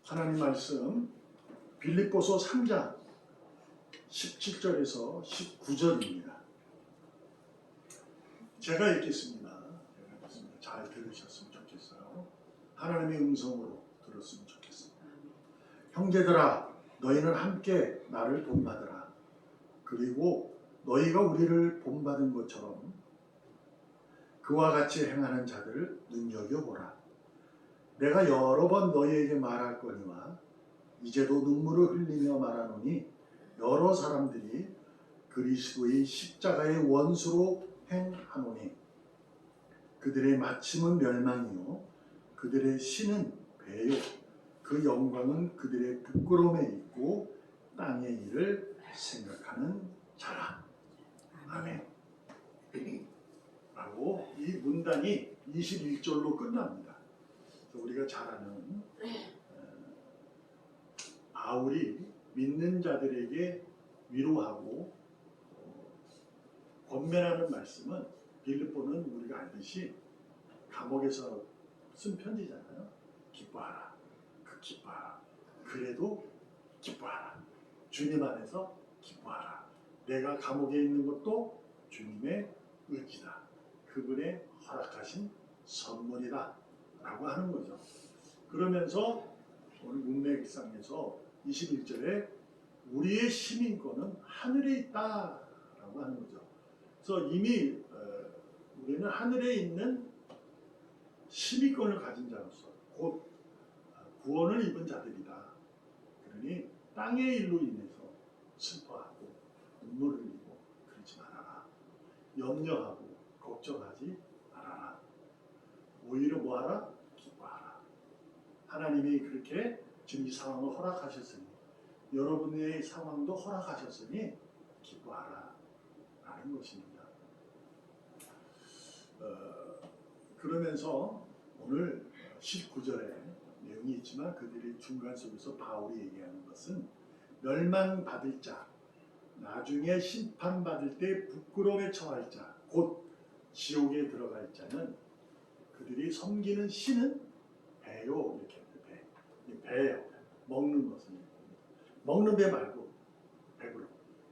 하나님 말씀 빌립보서 3장 17절에서 19절입니다. 제가 읽겠습니다. 잘 들으셨으면 좋겠어요. 하나님의 음성으로 들었으면 좋겠습니다. 형제들아, 너희는 함께 나를 본받으라. 그리고 너희가 우리를 본받은 것처럼 그와 같이 행하는 자들을 눈여겨보라. 내가 여러 번 너희에게 말할거니와 이제도 눈물을 흘리며 말하노니 여러 사람들이 그리스도의 십자가의 원수로 행하노니 그들의 마침은 멸망이요 그들의 신은 배요 그 영광은 그들의 부끄러움에 있고 땅의 일을 생각하는 자라. 아멘. 라고 이 문단이 21절로 끝납니다. 우리가 잘 아는 바울이 믿는 자들에게 위로하고 권면하는 말씀은 빌립보는 우리가 알듯이 감옥에서 쓴 편지잖아요. 기뻐하라. 기뻐하라. 그래도 기뻐하라. 주님 안에서 기뻐하라. 내가 감옥에 있는 것도 주님의 의지다. 그분의 허락하신 선물이다. 라고 하는 거죠. 그러면서 오늘 문맥상에서 21절에 우리의 시민권은 하늘에 있다. 라고 하는 거죠. 그래서 이미 우리는 하늘에 있는 시민권을 가진 자로서 곧 구원을 입은 자들이다. 그러니 땅의 일로 인해서 슬퍼하고 눈물을 흘리고 그러지 말아라. 염려하고 걱정하지 말아라. 오히려 뭐하라? 기뻐하라. 하나님이 그렇게 지금 이 상황을 허락하셨으니 여러분의 상황도 허락하셨으니 기뻐하라 라는 것입니다. 그러면서 오늘 19절에 내용이 있지만 그들이 중간 속에서 바울이 얘기하는 것은 멸망받을 자, 나중에 심판받을 때 부끄러움에 처할 자, 곧 지옥에 들어갈 자는 그들이 섬기는 신은 배요. 이렇게 배예요. 먹는 것은 먹는 배 말고 배부르.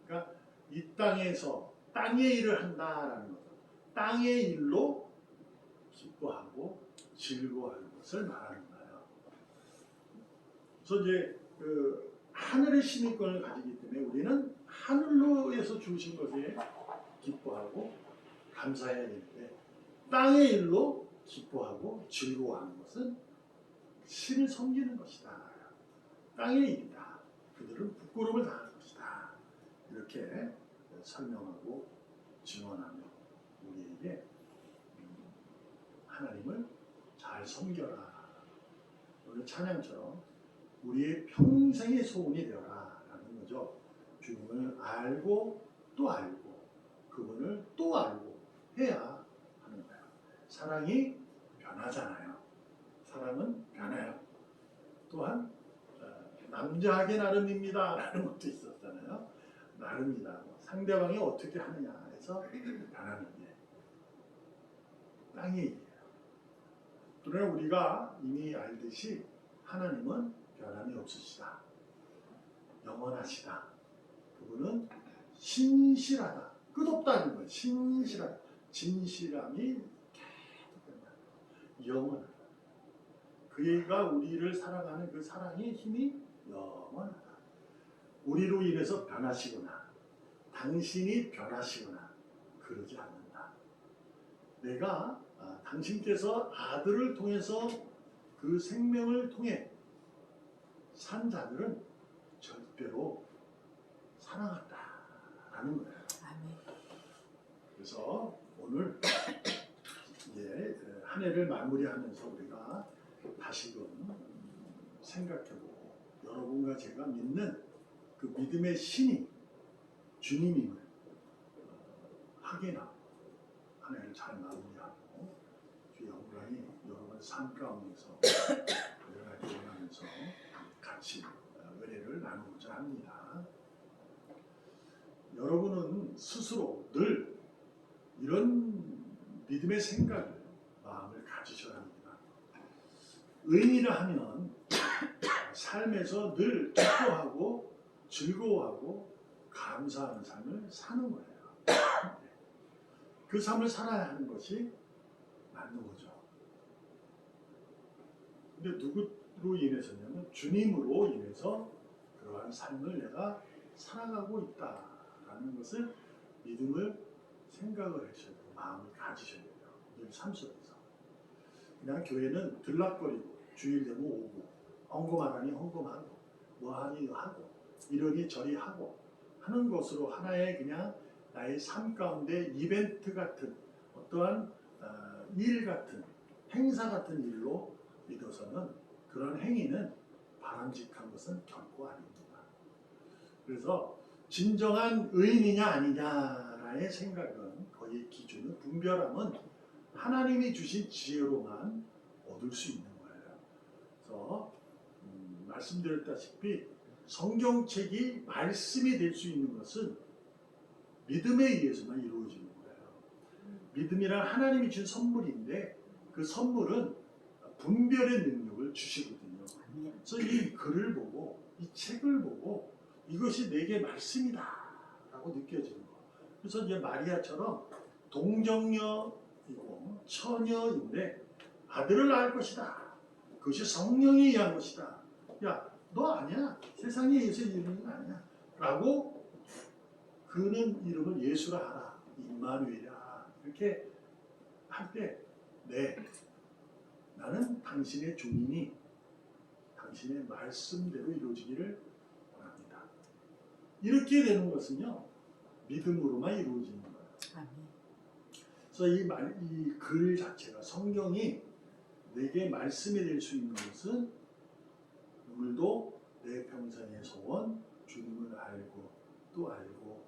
그러니까 이 땅에서 땅의 일을 한다라는 거죠. 땅의 일로 기뻐하고 즐거워하는 것을 말하는 거예요. 그래서 이제 그 하늘의 시민권을 가지기 때문에 우리는 하늘로에서 주신 것에 기뻐하고 감사해야 되는데 땅의 일로 기뻐하고 즐거워하는 것은 신을 섬기는 것이다. 땅의 일이다. 그들은 부끄러움을 당할 것이다. 이렇게 설명하고 증언하며 우리에게 하나님을 잘 섬겨라. 오늘 찬양처럼 우리의 평생의 소원이 되어라 라는 거죠. 주님을 알고 또 알고 그분을 또 알고 해야 하는 거예요. 사랑이 변하잖아요. 사랑은 변해요. 또한 남자에게 나름입니다 라는 것도 있었잖아요. 나름이다. 상대방이 어떻게 하느냐 해서 변하는 게 땅의 일이에요. 그러나 우리가 이미 알듯이 하나님은 변함이 없으시다. 영원하시다. 그분은 신실하다. 끝없다는 거예요. 신실하다. 진실함이 계속 된다. 영원하다. 그가 우리를 사랑하는 그 사랑의 힘이 영원하다. 우리로 인해서 변하시거나 당신이 변하시거나 그러지 않는다. 내가 당신께서 아들을 통해서 그 생명을 통해 산 자들은 절대로 사랑한다라는 거예요. 그래서 오늘 이제 한 해를 마무리하면서 우리가 다시금 생각해보고 여러분과 제가 믿는 그 믿음의 신이 주님임을 확인하고 한 해를 잘 마무리하고 주 영광이 여러분 삶 가운데서 일어나게 하면서 같이 은혜를 나누고자 합니다. 여러분은 스스로 늘 이런 믿음의 생각을 마음을 가지셔야 합니다. 의인이라 하면 삶에서 늘 기뻐하고 즐거워하고 감사하는 삶을 사는 거예요. 그 삶을 살아야 하는 것이 맞는 거죠. 근데 누구로 인해서냐면 주님으로 인해서 그러한 삶을 내가 살아가고 있다라는 것을 믿음을 생각을 하셔야 돼요. 마음을 가지셔야 돼요. 늘 삶 속에서. 그냥 교회는 들락거리고 주일 되면 오고 헌금하라니 헌금하고 뭐하니 하고 이러니 저리 하고 하는 것으로 하나의 그냥 나의 삶 가운데 이벤트 같은 어떠한 일 같은 행사 같은 일로 믿어서는 그런 행위는 바람직한 것은 결코 아닙니다. 그래서 진정한 의인이냐 아니냐의 생각은 거기에 기준은 분별함은 하나님이 주신 지혜로만 얻을 수 있는 거예요. 그래서 말씀드렸다시피 성경책이 말씀이 될 수 있는 것은 믿음에 의해서만 이루어지는 거예요. 믿음이란 하나님이 준 선물인데 그 선물은 분별의 능력을 주시거든요. 그래서 이 글을 보고 이 책을 보고 이것이 내게 말씀이다 라고 느껴지는 거. 그래서 이제 마리아처럼 동정녀이고 처녀인데 아들을 낳을 것이다. 그것이 성령에 의한 것이다. 야, 너 아니야. 세상에 예수 이름이 아니야. 라고 그는 이름을 예수라 하라. 임마누엘이라. 이렇게 할 때 네, 나는 당신의 종이니 당신의 말씀대로 이루어지기를 원합니다. 이렇게 되는 것은요. 믿음으로만 이루어지는 거예요. 그래서 이 글 자체가 성경이 내게 말씀이 될 수 있는 것은 오늘도 내 평생의 소원 주님을 알고 또 알고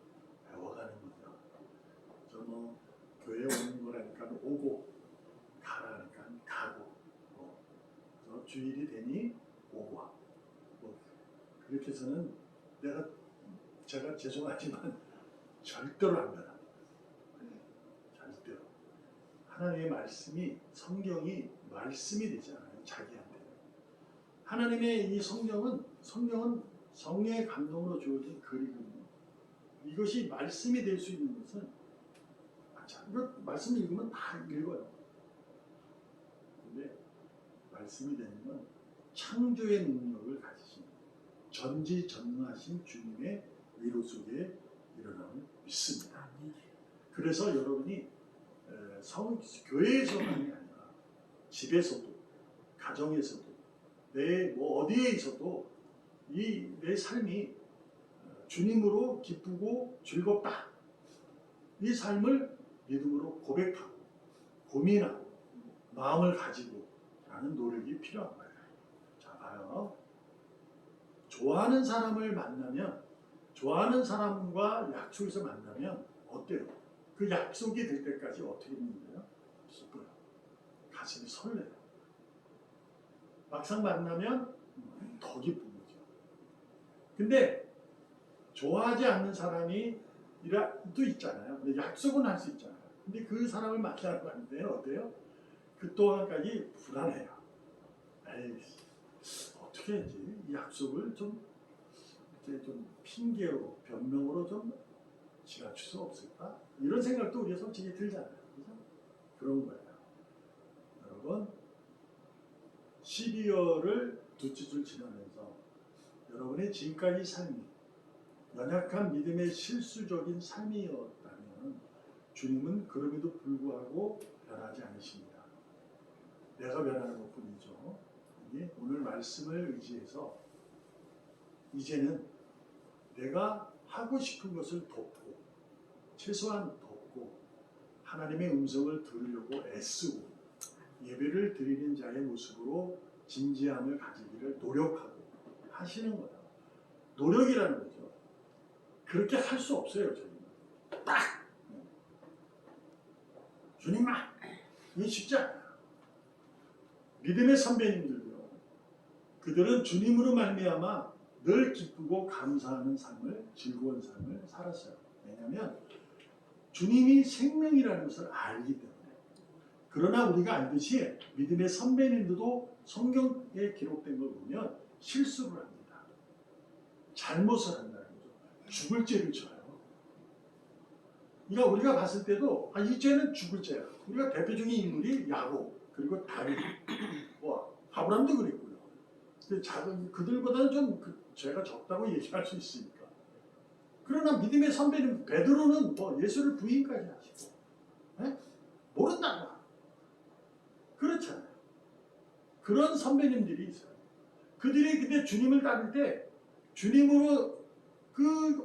배워가는 거죠. 그래서 뭐 교회 오는 거라니까 오고 가라니까 가고 그래서 주일이 되니 오고 뭐 그렇게 해서는 제가 죄송하지만 절대로 안 변합니다. 절대로. 하나님의 말씀이 성경이 말씀이 되지 않아요. 자기한테. 하나님의 이 성경은 성령의 감동으로 주어진 글이거든요. 이것이 말씀이 될 수 있는 것은 이거 말씀 읽으면 다 읽어요. 근데 말씀이 되는 건 창조의 능력을 가지신 전지전능하신 주님의 위로 속에 일어남을 믿습니다. 그래서 여러분이 교회에서만이 아니라 집에서도 가정에서도 내 뭐 어디에 있어도 내 삶이 주님으로 기쁘고 즐겁다. 이 삶을 믿음으로 고백하고 고민하고 마음을 가지고 하는 노력이 필요한 거예요. 자, 봐요. 좋아하는 사람을 만나면 좋아하는 사람과 약속에서 만나면 어때요? 그 약속이 될 때까지 어떻게 되는데요? 기뻐요. 가슴이 설레요. 막상 만나면 더 기쁜 거죠. 근데 좋아하지 않는 사람이 또 있잖아요. 근데 약속은 할 수 있잖아요. 근데 그 사람을 만나러 가는데 어때요? 그 동안까지 불안해요. 에이, 어떻게 하지? 이 약속을 좀 핑계로 변명으로 좀 지나칠 수 없을까? 이런 생각도 우리가 솔직히 들잖아요. 그죠? 그런 거예요. 여러분 12월을 두째 줄 지나면서 여러분의 지금까지 삶이 연약한 믿음의 실수적인 삶이었다면 주님은 그럼에도 불구하고 변하지 않으십니다. 내가 변하는 것뿐이죠. 오늘 말씀을 의지해서 이제는 내가 하고 싶은 것을 돕고 최소한 돕고 하나님의 음성을 들으려고 애쓰고 예배를 드리는 자의 모습으로 진지함을 가지기를 노력하고 하시는 거예요. 노력이라는 거죠. 그렇게 할 수 없어요. 저희는. 딱! 주님만! 이게 쉽지 않아요. 믿음의 선배님들도요. 그들은 주님으로 말미암아 늘 기쁘고 감사하는 삶을 즐거운 삶을 살았어요. 왜냐하면 주님이 생명이라는 것을 알기 때문에. 그러나 우리가 알듯이 믿음의 선배님들도 성경에 기록된 걸 보면 실수를 합니다. 잘못을 한다는 거죠. 죽을 죄를 져요. 그러니까 우리가 봤을 때도 이 죄는 죽을 죄야. 우리가 대표적인 인물이 야곱 그리고 다윗, 아브람도 그랬고요. 작은 그들보다는 좀 죄가 적다고 얘기할 수 있으니까. 그러나 믿음의 선배님 베드로는 예수를 부인까지 하시고, 모른다. 그렇잖아요. 그런 선배님들이 있어요. 그들이 근데 주님을 따를 때 주님으로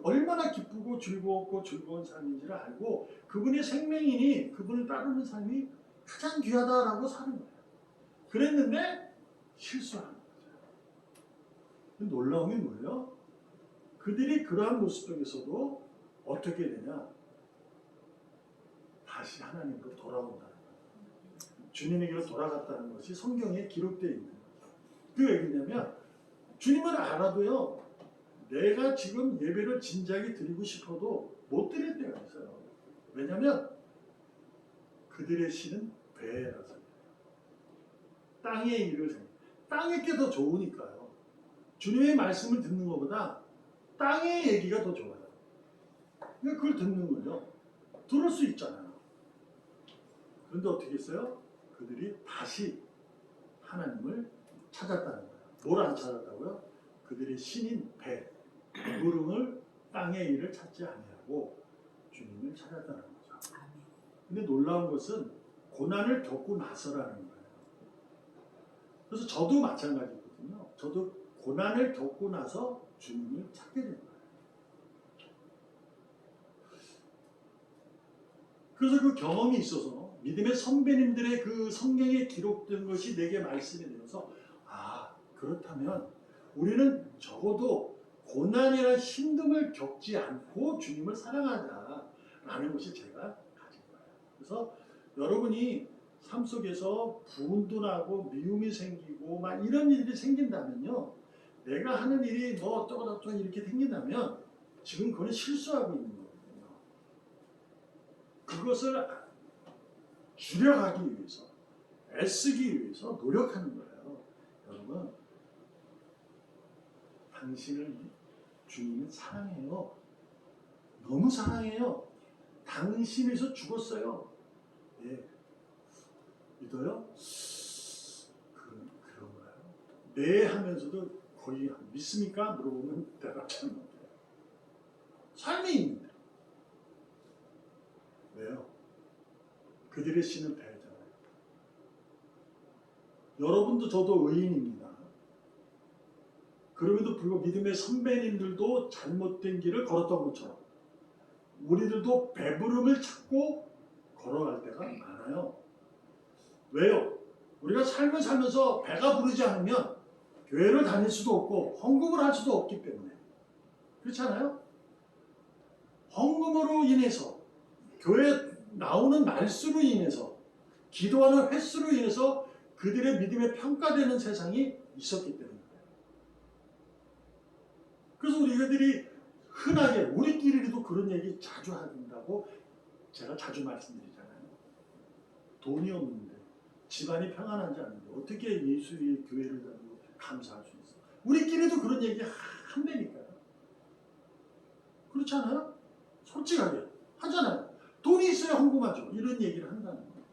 얼마나 기쁘고 즐거웠고 즐거운 삶인지를 알고 그분의 생명이니 그분을 따르는 삶이 가장 귀하다라고 사는 거예요. 그랬는데 실수하는 거죠. 놀라운 게 뭐예요? 그들이 그러한 모습 속에서도 어떻게 되냐? 다시 하나님으로 돌아온다는 거예요. 주님에게로 돌아갔다는 것이 성경에 기록되어 있는 거예요. 그게 왜 그러냐면 주님을 알아도요. 내가 지금 예배를 진지하게 드리고 싶어도 못 드릴 때가 있어요. 왜냐하면 그들의 신은 배라서 땅의 일을 생각. 땅의 게 더 좋으니까요. 주님의 말씀을 듣는 것보다 땅의 얘기가 더 좋아요. 그러니까 그걸 듣는 거죠. 들을 수 있잖아요. 그런데 어떻게 했어요? 그들이 다시 하나님을 찾았다는 거예요. 뭘 안 찾았다고요? 그들의 신인 배, 구름을 땅의 일을 찾지 아니하고 주님을 찾았다는 거죠. 근데 놀라운 것은 고난을 겪고 나서라는 거예요. 그래서 저도 마찬가지거든요. 저도 고난을 겪고 나서 주님을 찾게 된 거예요. 그래서 그 경험이 있어서 믿음의 선배님들의 그 성경에 기록된 것이 내게 말씀이 되어서 그렇다면 우리는 적어도 고난이나 힘듦을 겪지 않고 주님을 사랑하자라는 것이 제가 가진 거예요. 그래서 여러분이 삶 속에서 분도 나고 미움이 생기고 막 이런 일이 생긴다면요. 내가 하는 일이 어쩌고저쩌고 이렇게 생긴다면 지금 그건 실수하고 있는 거거든요. 그것을 줄여가기 위해서 애쓰기 위해서 노력하는 거예요. 여러분 당신을 주님은 사랑해요. 너무 사랑해요. 당신에서 죽었어요. 예. 믿어요? 그런가요? 네 하면서도 거의 믿습니까? 물어보면 대답하는 거예요. 삶이 있는데. 왜요? 그들의 신은 배잖아요. 여러분도 저도 의인입니다. 그럼에도 불구하고 믿음의 선배님들도 잘못된 길을 걸었던 것처럼 우리들도 배부름을 찾고 걸어갈 때가 많아요. 왜요? 우리가 삶을 살면서 배가 부르지 않으면 교회를 다닐 수도 없고 헌금을 할 수도 없기 때문에 그렇지 않아요? 헌금으로 인해서 교회에 나오는 말수로 인해서 기도하는 횟수로 인해서 그들의 믿음에 평가되는 세상이 있었기 때문에 그래서 우리들이 흔하게 우리끼리도 그런 얘기 자주 한다고 제가 자주 말씀드리잖아요. 돈이 없는데 집안이 평안하지 않는데 어떻게 예수의 교회를 다니고 감사할 수 있어? 우리끼리도 그런 얘기 한다니까요. 그렇지 않아요? 솔직하게 하잖아요. 돈이 있어야 헌금하죠. 이런 얘기를 한다는 거예요.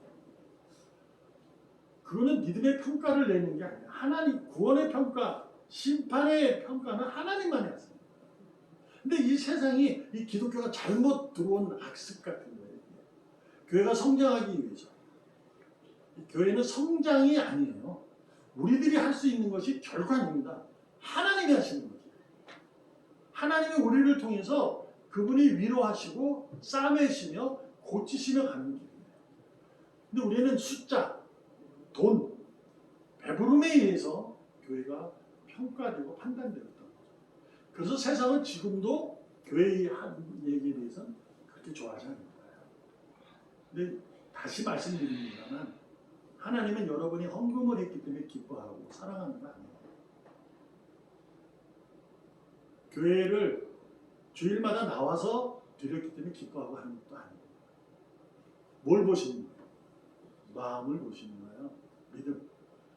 그거는 믿음의 평가를 내는 게 아니라 하나님 구원의 평가, 심판의 평가는 하나님만이 하세요. 근데 이 세상이 이 기독교가 잘못 들어온 악습 같은 거예요. 교회가 성장하기 위해서. 교회는 성장이 아니에요. 우리들이 할 수 있는 것이 결과입니다. 하나님이 하시는 거죠. 하나님이 우리를 통해서 그분이 위로하시고 싸매시며 고치시며 가는 길입니다. 근데 우리는 숫자, 돈, 배부름에 의해서 교회가 평가되고 판단되었던 거죠. 그래서 세상은 지금도 교회의 한 얘기에 대해서는 그렇게 좋아하지 않는 거예요. 근데 다시 말씀드립니다만 하나님은 여러분이 헌금을 했기 때문에 기뻐하고 사랑하는 거 아니에요. 교회를 주일마다 나와서 드렸기 때문에 기뻐하고 하는 것도 아니에요. 뭘 보시는 거예요? 마음을 보시는 거예요. 믿음.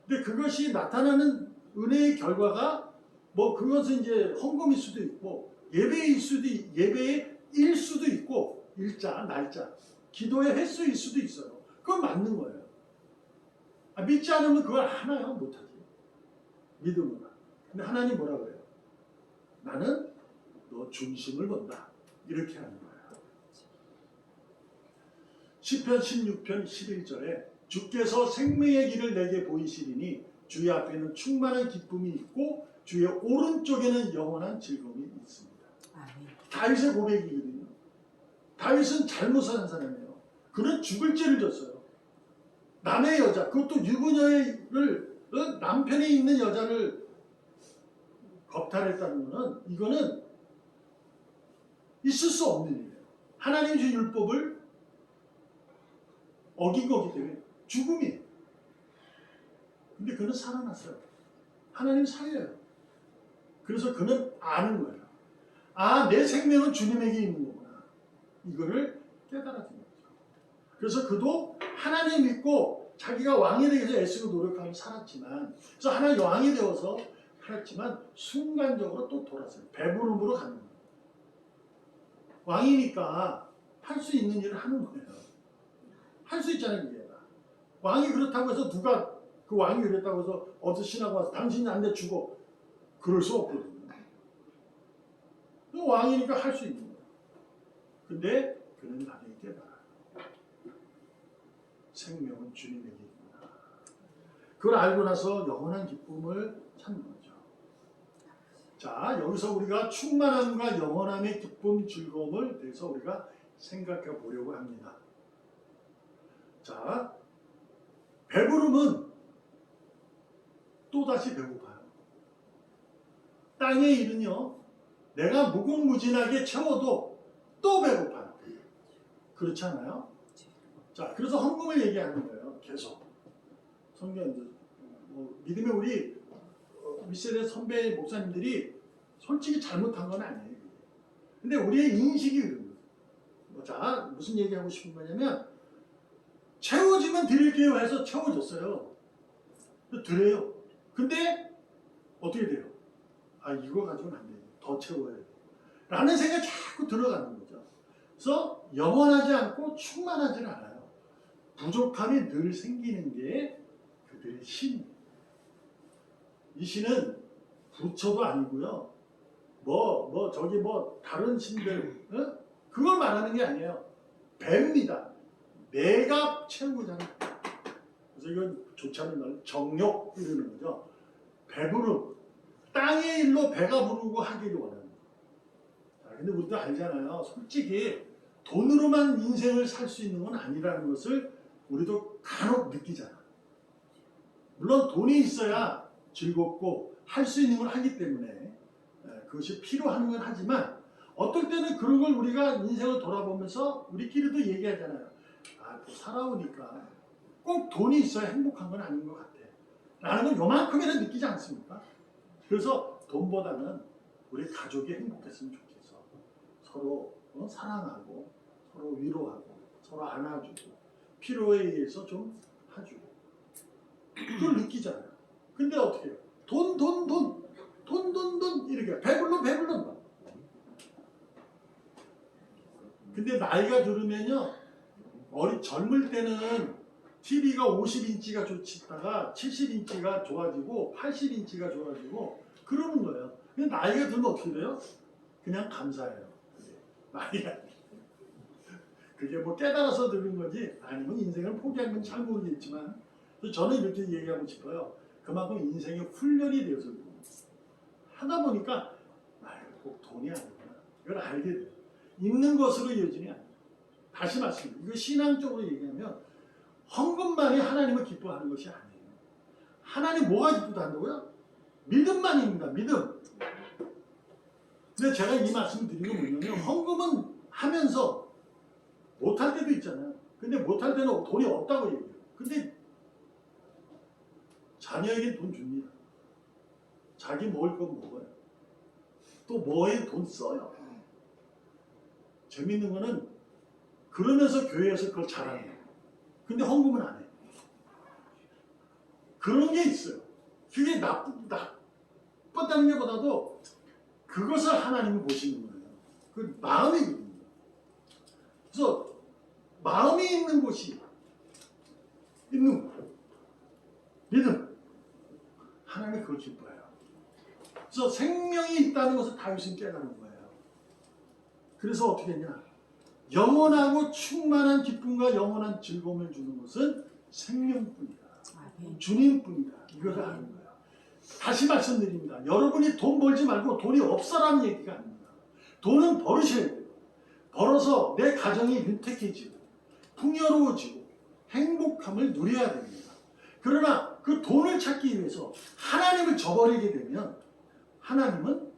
근데 그것이 나타나는 은혜의 결과가 뭐 그것은 이제 헌금일 수도 있고 예배일 수도 있고 일자, 날짜, 기도의 횟수일 수도 있어요. 그건 맞는 거예요. 믿지 않으면 그걸 하나요? 못하지. 믿음으로. 근데 하나님 뭐라 그래요? 나는 너 중심을 본다. 이렇게 하는 거예요. 시편 16편 11절에 주께서 생명의 길을 내게 보이시리니 주의 앞에는 충만한 기쁨이 있고 주의 오른쪽에는 영원한 즐거움이 있습니다. 아멘. 다윗의 고백이거든요. 다윗은 잘못 사는 사람이에요. 그는 죽을 죄를 졌어요. 남의 여자, 그것도 유부녀를 남편이 있는 여자를 겁탈했다는 것은 이거는 있을 수 없는 일이에요. 하나님 주신 율법을 어긴 거기 때문에 죽음이에요. 근데 그는 살아났어요. 하나님 살려요. 그래서 그는 아는 거예요. 내 생명은 주님에게 있는 거구나. 이거를 깨달아진 거죠. 그래서 그도 하나님 믿고 자기가 왕이 되기 위해서 애쓰고 노력하며 살았지만, 그래서 하나님 왕이 되어서 살았지만 순간적으로 또 돌았어요. 배부름으로 가는 거예요. 왕이니까 할 수 있는 일을 하는 거예요. 할 수 있잖아요, 이게가. 왕이 그렇다고 해서 누가 그 왕이 그랬다고 해서 어떤 신하가 와서 당신이 안 돼 죽어. 그럴 수 없거든요. 왕이니까 할 수 있는 거예요. 근데 그는 나중에 깨달아요. 생명은 주님에게 있구나. 그걸 알고 나서 영원한 기쁨을 찾는 거죠. 자, 여기서 우리가 충만함과 영원함의 기쁨, 즐거움을 대해서 우리가 생각해 보려고 합니다. 자, 배부름은 또다시 배고파요. 땅의 일은요, 내가 무궁무진하게 채워도 또 배고파요. 그렇지 않아요? 자, 그래서 헌금을 얘기하는 거예요. 계속. 성경, 믿음의 우리 윗세대 선배 목사님들이 솔직히 잘못한 건 아니에요. 근데 우리의 인식이 그런 거예요. 자, 무슨 얘기하고 싶은 거냐면, 채워지면 드릴게요 해서 채워줬어요. 드려요. 근데 어떻게 돼요? 이거 가지고는 안 돼요. 더 채워야 돼요. 라는 생각이 자꾸 들어가는 거죠. 그래서 영원하지 않고 충만하지 않아요. 부족함이 늘 생기는 게 그들의 신이에요. 이 신은 부처도 아니고요. 다른 신들, 그걸 말하는 게 아니에요. 배입니다. 내가 채우고자 하는 거예요. 그래서 이건 좋지 않은 말, 정욕 이러는 거죠. 배부름. 땅의 일로 배가 부르고 하기를 원하는 거예요. 자, 근데 우리도 알잖아요. 솔직히 돈으로만 인생을 살 수 있는 건 아니라는 것을 우리도 간혹 느끼잖아. 물론 돈이 있어야 즐겁고 할 수 있는 걸 하기 때문에 그것이 필요한 건 하지만 어떨 때는 그런 걸 우리가 인생을 돌아보면서 우리끼리도 얘기하잖아요. 또 살아오니까 꼭 돈이 있어야 행복한 건 아닌 것 같아. 라는 걸 요만큼이나 느끼지 않습니까? 그래서 돈보다는 우리 가족이 행복했으면 좋겠어. 서로 사랑하고 서로 위로하고 서로 안아주고 필요에 의해서 좀 해주고 그걸 느끼잖아요. 근데 어떻게 해요? 돈 이렇게 배불러. 근데 나이가 들으면요, 젊을 때는 TV가 50인치가 좋다가 70인치가 좋아지고 80인치가 좋아지고 그러는 거예요. 근데 나이가 들면 어떻게 돼요? 그냥 감사해요. 나이가 그게 뭐 깨달아서 들은 건지 아니면 인생을 포기한 건지 잘 모르겠지만 저는 이렇게 얘기하고 싶어요. 그만큼 인생의 훈련이 되어서 하다 보니까 꼭 돈이 아니구나. 이걸 알게 돼요. 있는 것으로 이어지니 아니에요. 다시 말씀드립니다. 이거 신앙적으로 얘기하면 헌금만이 하나님을 기뻐하는 것이 아니에요. 하나님 뭐가 기쁘다 한다고요? 믿음만입니다. 믿음. 근데 제가 이 말씀 드리는 건 뭐냐면 헌금은 하면서 못할 때도 있잖아요. 근데 못할 때는 돈이 없다고 얘기해요. 근데 자녀에게 돈 줍니다. 자기 먹을 건 먹어요. 또 뭐에 돈 써요. 재밌는 거는 그러면서 교회에서 그걸 잘하는 거예요. 근데 헌금은 안 해요. 그런 게 있어요. 그게 나쁘다는 기뻤다는 것보다도 그것을 하나님이 보시는 거예요. 그 마음이거든요. 그래서 마음이 있는 곳이 있는 거. 믿음. 하나님이 그걸 기뻐해요. 그래서 생명이 있다는 것을 다윗은 깨달은 거예요. 그래서 어떻게 했냐? 영원하고 충만한 기쁨과 영원한 즐거움을 주는 것은 생명뿐이다. 주님뿐이다. 이것을 아는 거예요. 다시 말씀드립니다. 여러분이 돈 벌지 말고 돈이 없어라는 얘기가 아닙니다. 돈은 벌으셔야 돼요. 벌어서 내 가정이 윤택해지고 풍요로워지고 행복함을 누려야 됩니다. 그러나 그 돈을 찾기 위해서 하나님을 저버리게 되면 하나님은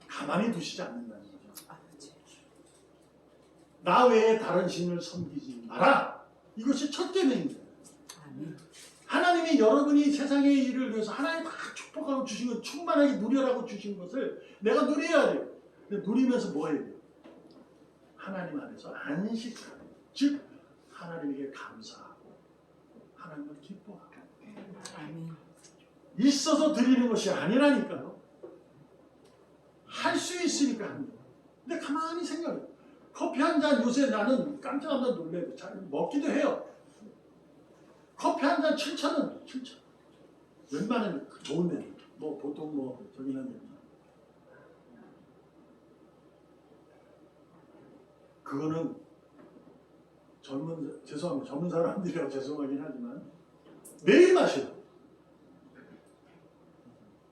가만히 두시지 않는다는 거죠. 나 외에 다른 신을 섬기지 마라. 이것이 첫 계명입니다. 하나님이 여러분이 세상의 일을 위해서 하나님 다 축복하고 주신 것, 충만하게 누려라고 주신 것을 내가 누려야 돼요. 누리면서 뭐 해야 돼요? 하나님 안에서 안식하는, 즉 하나님에게 감사하고 하나님을 기뻐하고 있어서 드리는 것이 아니라니까요. 할 수 있으니까 하는 거예요. 근데 가만히 생각해요. 커피 한 잔 요새 나는 깜짝깜짝 놀래요. 잘 먹기도 해요. 커피 한 잔 7,000원, 7,000원. 웬만하면 좋은 데, 뭐 보통 뭐 저기는 데. 그거는 죄송합니다. 젊은 사람들이라고 죄송하긴 하지만 매일 마셔요.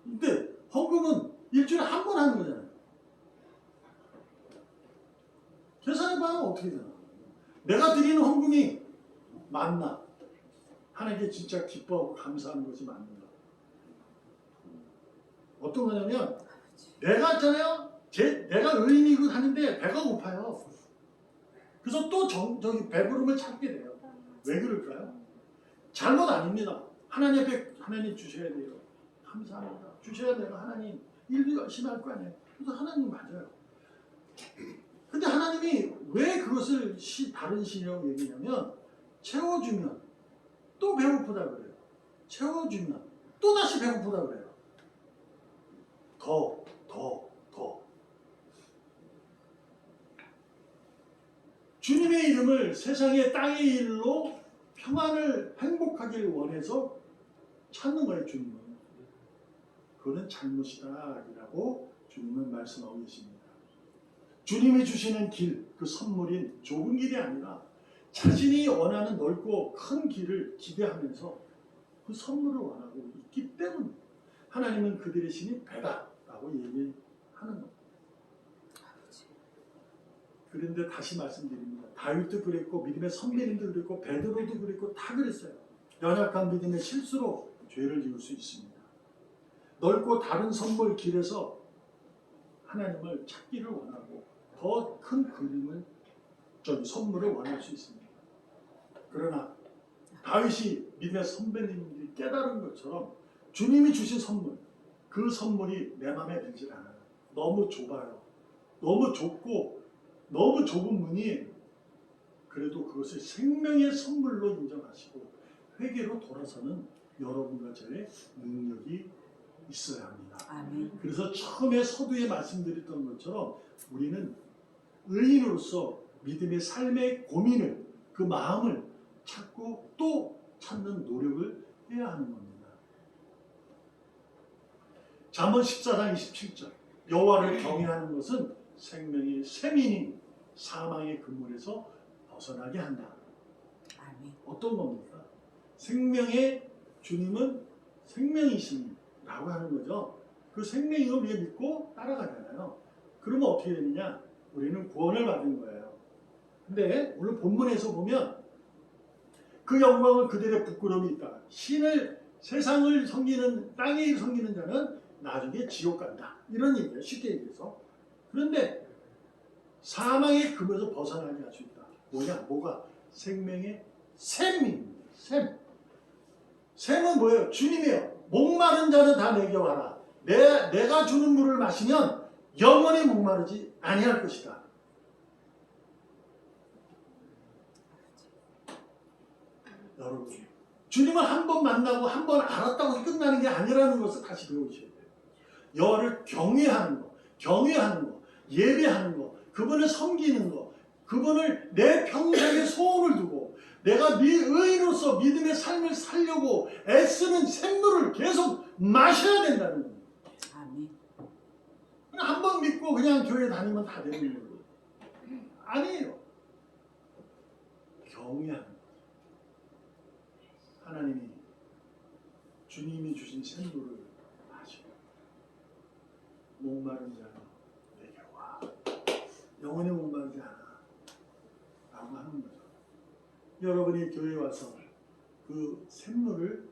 근데 헌금은 일주일에 한 번 하는 거잖아요. 계산해봐요. 어떻게 되나. 내가 드리는 헌금이 맞나? 하나님께 진짜 기뻐하고 감사하는 것이 맞는가? 어떤 거냐면 내가 있잖아요. 내가 의인이고 하는데 배가 고파요. 그래서 또 저기 배부름을 찾게 돼요. 왜 그럴까요? 잘못 아닙니다. 하나님 앞에 하나님 주셔야 돼요. 감사합니다. 주셔야 돼요. 하나님 일도 열심히 할 거 아니에요. 그래서 하나님 맞아요. 근데 하나님이 왜 그것을 다른 신이라고 얘기냐면 채워주면 또 배고프다 그래요. 채워주면 또 다시 배고프다 그래요. 더. 주님의 이름을 세상의 땅의 일로 평안을 행복하길 원해서 찾는 거예요. 주님은. 그거는 잘못이다 라고 주님은 말씀하고 계십니다. 주님이 주시는 길, 그 선물인 좁은 길이 아니라 자신이 원하는 넓고 큰 길을 기대하면서 그 선물을 원하고 있기 때문에 하나님은 그들의 신이 배다라고 얘기하는 겁니다. 그런데 다시 말씀드립니다. 다윗도 그랬고 믿음의 선배님도 그랬고 베드로도 그랬고 다 그랬어요. 연약한 믿음의 실수로 죄를 지을 수 있습니다. 넓고 다른 선물 길에서 하나님을 찾기를 원하고 더 큰 그림을 선물을 원할 수 있습니다. 그러나 다윗이 믿음의 선배님들이 깨달은 것처럼 주님이 주신 선물, 그 선물이 내 마음에 들지 않아요. 너무 좁아요. 너무 좁고 너무 좁은 문이 그래도 그것을 생명의 선물로 인정하시고 회개로 돌아서는 여러분과 저의 능력이 있어야 합니다. 아멘. 그래서 처음에 서두에 말씀드렸던 것처럼 우리는 의인으로서 믿음의 삶의 고민을, 그 마음을 찾고 또 찾는 노력을 해야 하는 겁니다. 잠언 14장 27절 여호와를 경외하는 것은 생명의 샘이니 사망의 그물에서 벗어나게 한다. 아멘. 어떤 겁니까? 생명의 주님은 생명이시라고 하는 거죠. 그 생명을 우리가 믿고 따라가잖아요. 그러면 어떻게 되느냐? 우리는 구원을 받은 거예요. 근데 오늘 본문에서 보면 그 영광은 그들의 부끄러움이 있다. 신을 세상을 섬기는 땅의 일을 섬기는 자는 나중에 지옥 간다. 이런 얘기예요. 쉽게 얘기해서. 그런데 사망의 금에서 벗어나게 할 수 있다. 뭐가? 생명의 샘입니다. 샘. 샘은 뭐예요? 주님이에요. 목마른 자는 다 내게 와라. 내가 주는 물을 마시면 영원히 목마르지 아니할 것이다. 여러분, 주님을 한 번 만나고 한 번 알았다고 끝나는 게 아니라는 것을 다시 배우셔야 돼요. 여호와를 경외하는 거, 예배하는 거, 그분을 섬기는 거, 그분을 내 평생의 소원을 두고 내가 의인으로서 믿음의 삶을 살려고 애쓰는 샘물을 계속 마셔야 된다는 겁니다. 아멘. 그냥 한 번 믿고 그냥 교회 다니면 다 되는 거예요. 아니에요. 경외하는 거죠. 하나님이 주님이 주신 샘물을 마시고 목마른 자는 내게 와. 영원히 목마르지 않아. 라고 하는 거죠. 여러분이 교회에 와서 그 샘물을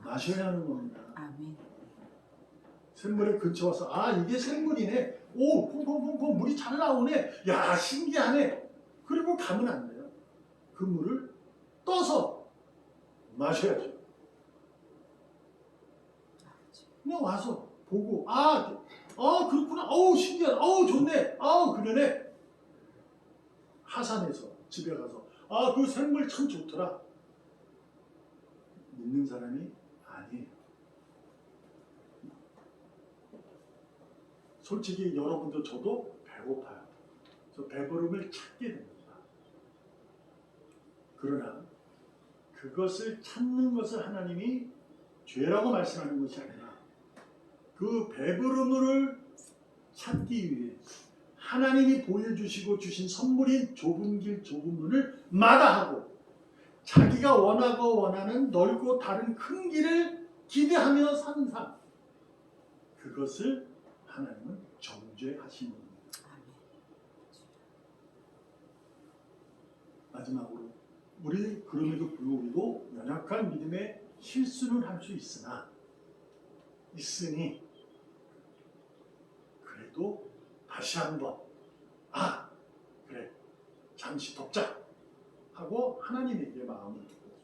마셔야 하는 겁니다. 아멘. 샘물에 근처 와서 아 이게 샘물이네. 오 퐁퐁퐁퐁 물이 잘 나오네. 야 신기하네. 그리고 가면 안 돼요. 그 물을 떠서 마셔야죠. 그냥 와서 보고 그렇구나. 어우 신기하다. 어우 좋네. 어우 그러네. 하산해서 집에 가서 그 샘물 참 좋더라. 믿는 사람이 아니에요. 솔직히 여러분도 저도 배고파요. 저 배부름을 찾게 됩니다. 그러나 그것을 찾는 것을 하나님이 죄라고 말씀하는 것이 아니라 그 배부름을 찾기 위해 하나님이 보여주시고 주신 선물인 좁은 길 좁은 문을 마다하고 자기가 원하고 원하는 넓고 다른 큰 길을 기대하며 사는 삶, 그것을 하나님은 정죄하신 겁니다. 마지막으로 우리 그럼에도 불구하고 연약한 믿음의 실수는 할 수 있으니 그래도 다시 한번 그래 잠시 덮자 하고 하나님에게 마음을 두고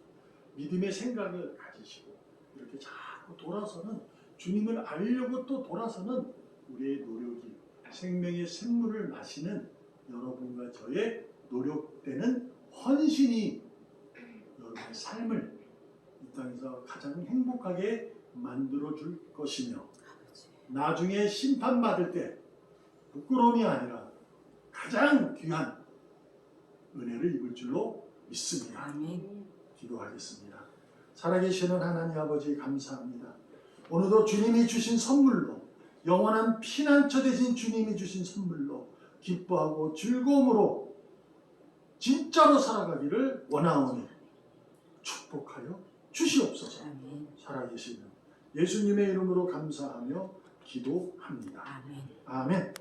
믿음의 생각을 가지시고 이렇게 자꾸 돌아서는 주님을 알려고 또 돌아서는 우리의 노력이 생명의 샘물을 마시는 여러분과 저의 노력되는 헌신이 여러분의 삶을 이 땅에서 가장 행복하게 만들어 줄 것이며 나중에 심판받을 때 부끄러움이 아니라 가장 귀한 은혜를 입을 줄로 믿습니다. 아멘. 기도하겠습니다. 살아계시는 하나님 아버지 감사합니다. 오늘도 주님이 주신 선물로 영원한 피난처 되신 주님이 주신 선물로 기뻐하고 즐거움으로 진짜로 살아가기를 원하오니 축복하여 주시옵소서. 아멘. 살아계시는 예수님의 이름으로 감사하며 기도합니다. 아멘. 아멘.